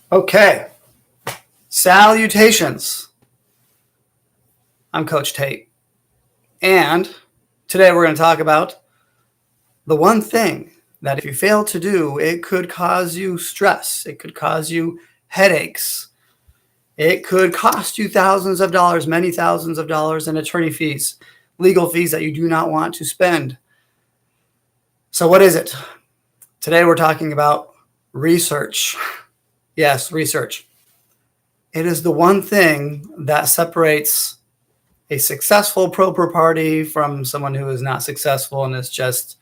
Okay, salutations. I'm Coach Tate, and today we're going to talk about the one thing that if you fail to do, it could cause you stress, it could cause you headaches, it could cost you thousands of dollars, many thousands of dollars in attorney fees, legal fees that you do not want to spend. So what is it? Today we're talking about research. Yes, research. It is the one thing that separates a successful pro per party from someone who is not successful and is just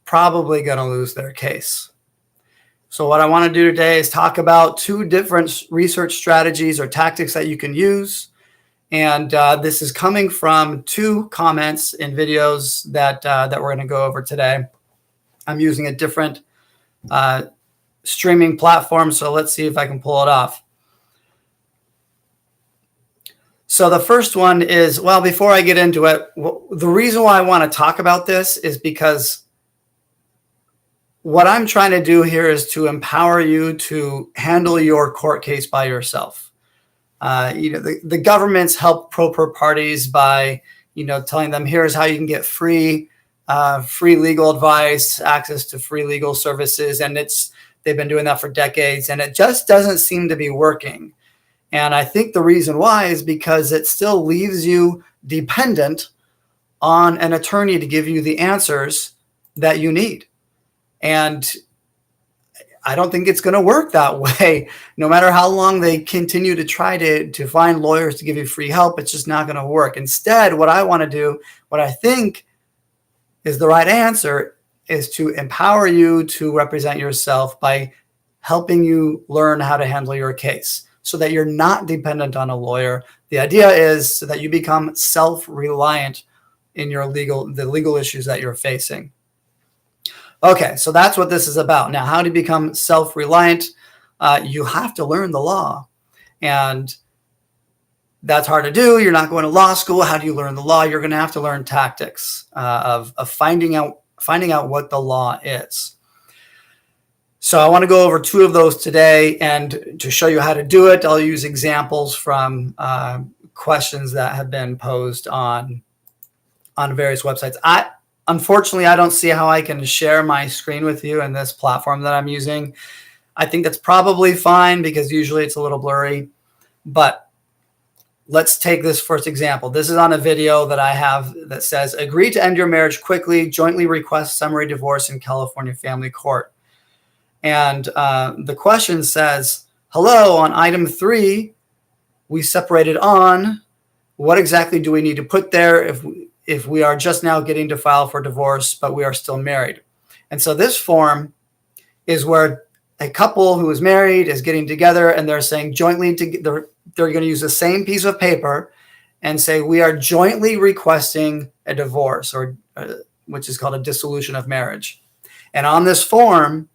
probably going to lose their case. So what I want to do today is talk about two different research strategies or tactics that you can use. And this is coming from two comments in videos that we're going to go over today. I'm using a different streaming platform, so let's see if I can pull it off. So the first one is, well, before I get into it, the reason why I want to talk about this is because what I'm trying to do here is to empower you to handle your court case by yourself. The governments help pro per parties by, telling them here's how you can get free legal advice, access to free legal services, and they've been doing that for decades, and it just doesn't seem to be working. And I think the reason why is because it still leaves you dependent on an attorney to give you the answers that you need. And I don't think it's going to work that way. No matter how long they continue to try to find lawyers to give you free help, it's just not going to work. Instead, what I want to do, what I think is the right answer, is to empower you to represent yourself by helping you learn how to handle your case, so that you're not dependent on a lawyer. The idea is so that you become self-reliant in the legal issues that you're facing. Okay, so that's what this is about. Now, how to become self-reliant? You have to learn the law, and that's hard to do. You're not going to law school. How do you learn the law? You're going to have to learn tactics of finding out what the law is. So I want to go over two of those today, and to show you how to do it, I'll use examples from questions that have been posed on various websites. Unfortunately, I don't see how I can share my screen with you in this platform that I'm using. I think that's probably fine because usually it's a little blurry, but let's take this first example. This is on a video that I have that says, agree to end your marriage quickly, jointly request summary divorce in California family court. And the question says, hello, on item 3, we separated on. What exactly do we need to put there if we are just now getting to file for divorce, but we are still married? And so this form is where a couple who is married is getting together, and they're saying jointly, they're going to use the same piece of paper and say, we are jointly requesting a divorce, or which is called a dissolution of marriage. And on this form,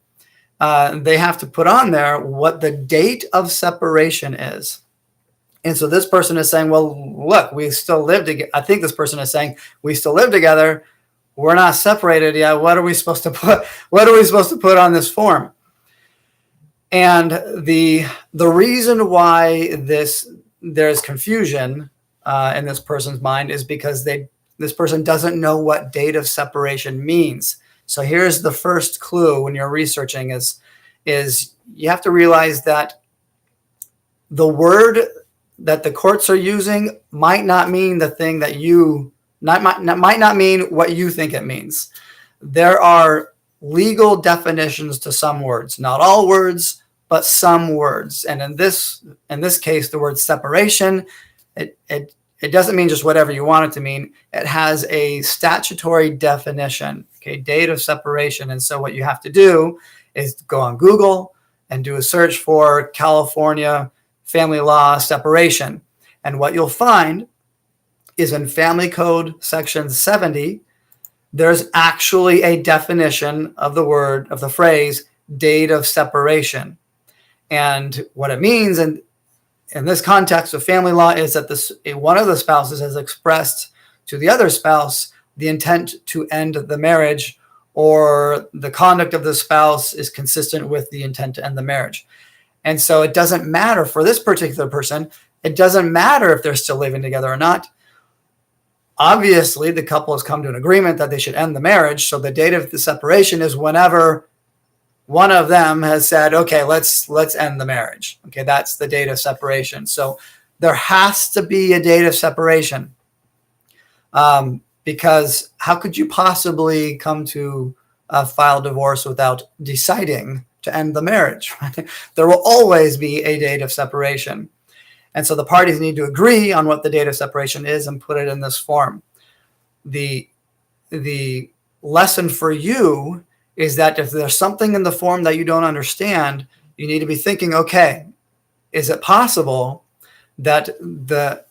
they have to put on there what the date of separation is. And so this person is saying, well, look, we still live together. I think this person is saying, we still live together. We're not separated yet. What are we supposed to put on this form? And the reason why there's confusion in this person's mind is because this person doesn't know what date of separation means. So here's the first clue when you're researching is you have to realize that the word that the courts are using might not mean the thing that might not mean what you think it means. There are legal definitions to some words, not all words, but some words. And in this case, the word separation, it doesn't mean just whatever you want it to mean. It has a statutory definition, okay, date of separation. And so what you have to do is go on Google and do a search for California family law separation. And what you'll find is in Family Code section 70, there's actually a definition of the phrase date of separation. And what it means in this context of family law is that one of the spouses has expressed to the other spouse the intent to end the marriage, or the conduct of the spouse is consistent with the intent to end the marriage. And so it doesn't matter for this particular person. It doesn't matter if they're still living together or not. Obviously, the couple has come to an agreement that they should end the marriage. So the date of the separation is whenever one of them has said, okay, let's end the marriage. Okay, that's the date of separation. So there has to be a date of separation, because how could you possibly come to file divorce without deciding to end the marriage? Right? There will always be a date of separation. And so the parties need to agree on what the date of separation is and put it in this form. The lesson for you is that if there's something in the form that you don't understand, you need to be thinking, okay, is it possible that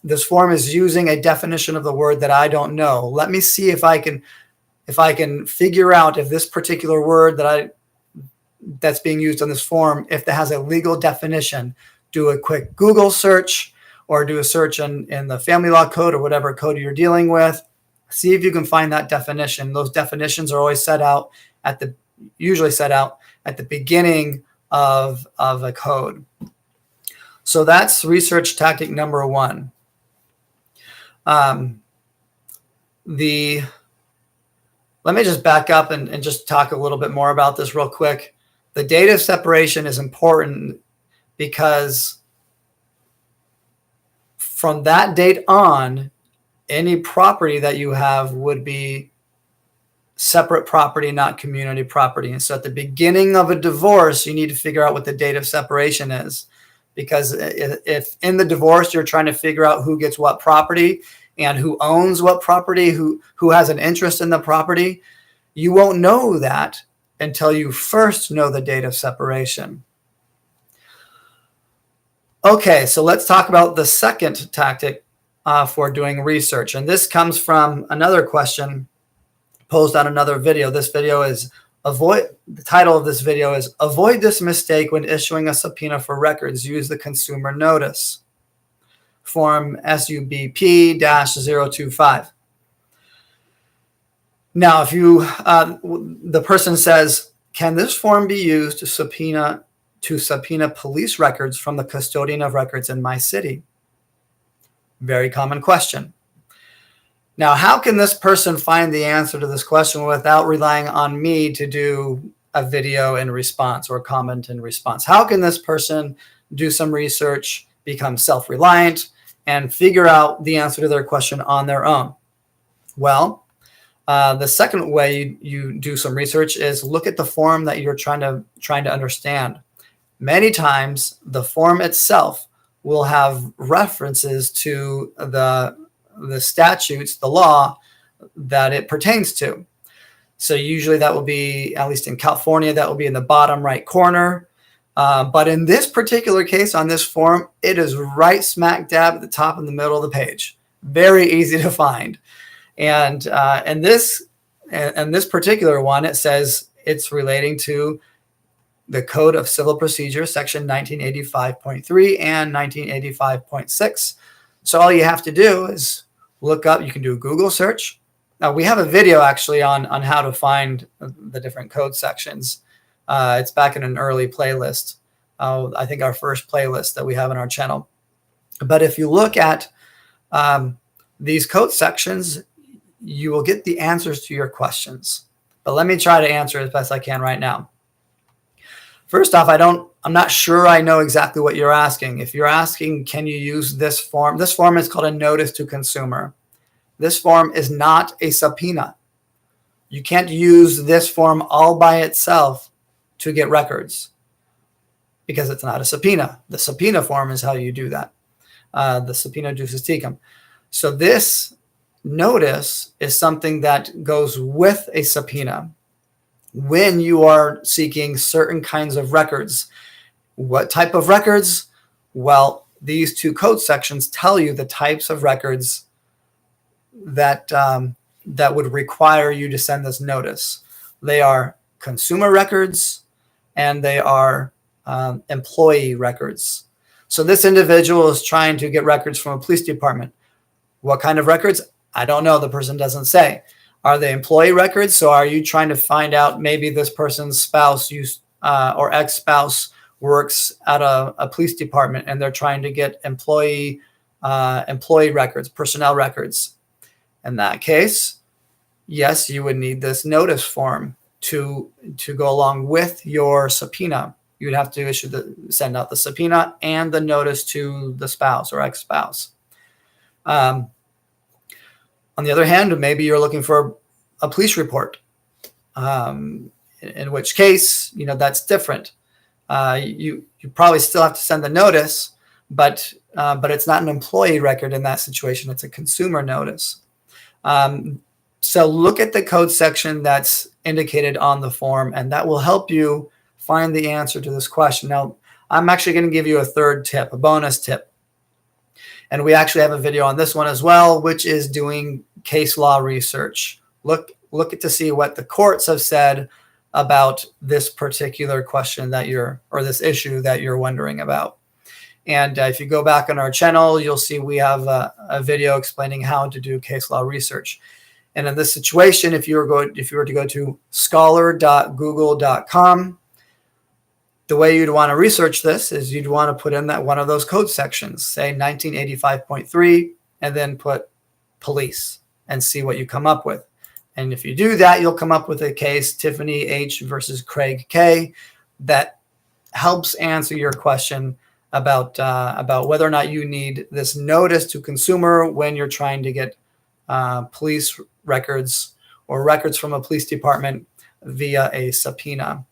this form is using a definition of the word that I don't know? Let me see if I can figure out if this particular word that's being used on this form, if it has a legal definition. Do a quick Google search or do a search in the family law code or whatever code you're dealing with. See if you can find that definition. Those definitions are always usually set out at the beginning of a code. So that's research tactic number one. Let me just back up and just talk a little bit more about this real quick. The date of separation is important because from that date on, any property that you have would be separate property, not community property. And so at the beginning of a divorce, you need to figure out what the date of separation is. Because if in the divorce, you're trying to figure out who gets what property and who owns what property, who has an interest in the property, you won't know that until you first know the date of separation. Okay, so let's talk about the second tactic for doing research. And this comes from another question posed on another video. This video is the title of this video is Avoid This Mistake When Issuing a Subpoena for Records. Use the Consumer Notice. Form SUBP-025. Now, if the person says, can this form be used to subpoena police records from the custodian of records in my city? Very common question. Now, how can this person find the answer to this question without relying on me to do a video in response or comment in response? How can this person do some research, become self-reliant, and figure out the answer to their question on their own? Well, the second way you do some research is look at the form that you're trying to understand. Many times, the form itself will have references to the statutes, the law that it pertains to. So usually that will be, at least in California, that will be in the bottom right corner. But in this particular case, on this form, it is right smack dab at the top in the middle of the page. Very easy to find. And this particular one, it says it's relating to the Code of Civil Procedure, section 1985.3 and 1985.6. So all you have to do is look up, you can do a Google search. Now we have a video actually on how to find the different code sections. It's back in an early playlist. I think our first playlist that we have on our channel. But if you look at these code sections, you will get the answers to your questions. But let me try to answer as best I can right now. First off, I'm not sure I know exactly what you're asking. If you're asking, can you use this form is called a notice to consumer. This form is not a subpoena. You can't use this form all by itself to get records because it's not a subpoena. The subpoena form is how you do that. The subpoena juicis tecum. So this notice is something that goes with a subpoena when you are seeking certain kinds of records. What type of records? Well, these two code sections tell you the types of records that would require you to send this notice. They are consumer records and they are employee records. So this individual is trying to get records from a police department. What kind of records? I don't know. The person doesn't say. Are they employee records? So are you trying to find out maybe this person's spouse or ex-spouse works at a police department and they're trying to get employee records, personnel records. In that case, yes, you would need this notice form to go along with your subpoena. You would have to send out the subpoena and the notice to the spouse or ex-spouse. On the other hand, maybe you're looking for a police report, in which case, that's different. You probably still have to send the notice, but it's not an employee record in that situation. It's a consumer notice. So look at the code section that's indicated on the form, and that will help you find the answer to this question. Now, I'm actually going to give you a third tip, a bonus tip. And we actually have a video on this one as well, which is doing case law research. Look to see what the courts have said about this particular question or this issue that you're wondering about. And if you go back on our channel, you'll see we have a video explaining how to do case law research. And in this situation, if you were to go to scholar.google.com, the way you'd want to research this is you'd want to put in that one of those code sections, say 1985.3, and then put police and see what you come up with. And if you do that, you'll come up with a case, Tiffany H. versus Craig K., that helps answer your question about whether or not you need this notice to consumer when you're trying to get police records or records from a police department via a subpoena.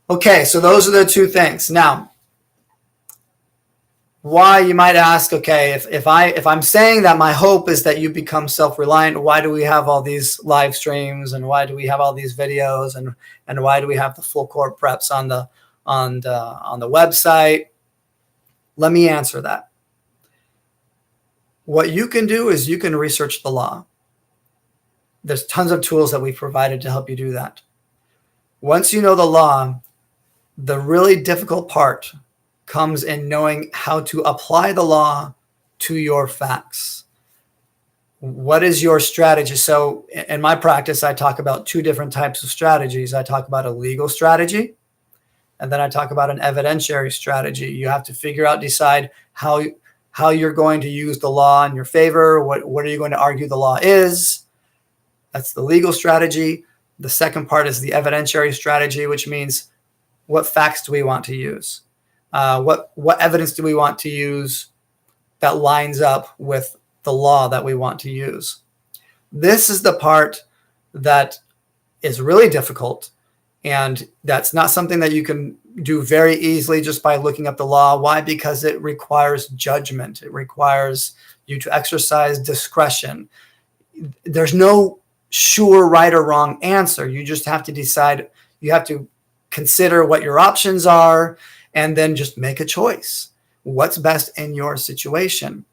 Okay, so those are the two things. Now, why, you might ask, okay, if I'm saying that my hope is that you become self-reliant, why do we have all these live streams, and why do we have all these videos, and why do we have the full court preps on the website? Let me answer that. What you can do is you can research the law. There's tons of tools that we've provided to help you do that. Once you know the law, the really difficult part comes in knowing how to apply the law to your facts. What is your strategy? So in my practice, I talk about two different types of strategies. I talk about a legal strategy, and then I talk about an evidentiary strategy. You have to decide how you're going to use the law in your favor. What are you going to argue the law is? That's the legal strategy. The second part is the evidentiary strategy, which means what facts do we want to use? What evidence do we want to use that lines up with the law that we want to use? This is the part that is really difficult, and that's not something that you can do very easily just by looking up the law. Why? Because it requires judgment. It requires you to exercise discretion. There's no sure right or wrong answer. You just have to decide. You have to consider what your options are and then just make a choice. What's best in your situation?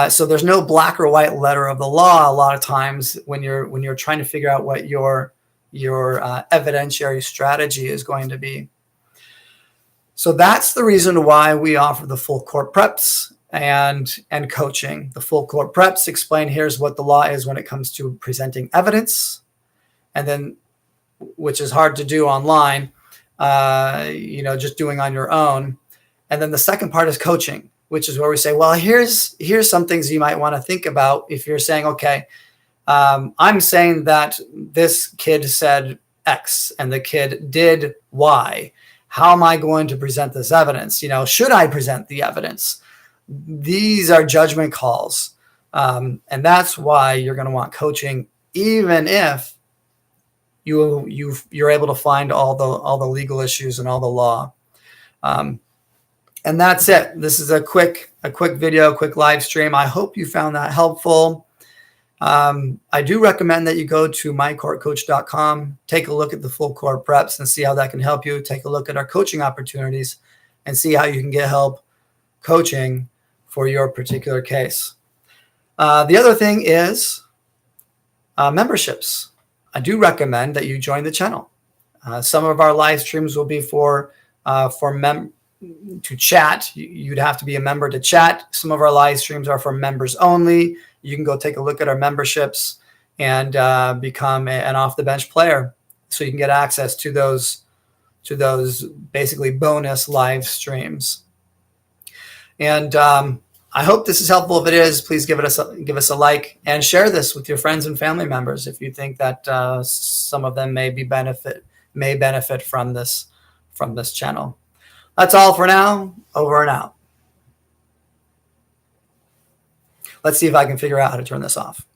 So there's no black or white letter of the law a lot of times when you're trying to figure out what your evidentiary strategy is going to be. So that's the reason why we offer the full court preps and coaching. The full court preps explain here's what the law is when it comes to presenting evidence, and then, which is hard to do online, just doing on your own. And then the second part is coaching, which is where we say, well, here's some things you might want to think about if you're saying, okay, I'm saying that this kid said X and the kid did Y. How am I going to present this evidence? Should I present the evidence? These are judgment calls. And that's why you're going to want coaching, even if you're able to find all the legal issues and all the law. And that's it. This is a quick video, quick live stream. I hope you found that helpful. I do recommend that you go to mycourtcoach.com, take a look at the full court preps and see how that can help you. Take a look at our coaching opportunities and see how you can get help coaching for your particular case. The other thing is memberships. I do recommend that you join the channel. Some of our live streams will be to chat. You'd have to be a member to chat. Some of our live streams are for members only. You can go take a look at our memberships and become an off the bench player, so you can get access to those those basically bonus live streams. And I hope this is helpful. If it is, please give us a like and share this with your friends and family members if you think that some of them may benefit from this channel. That's all for now. Over and out. Let's see if I can figure out how to turn this off.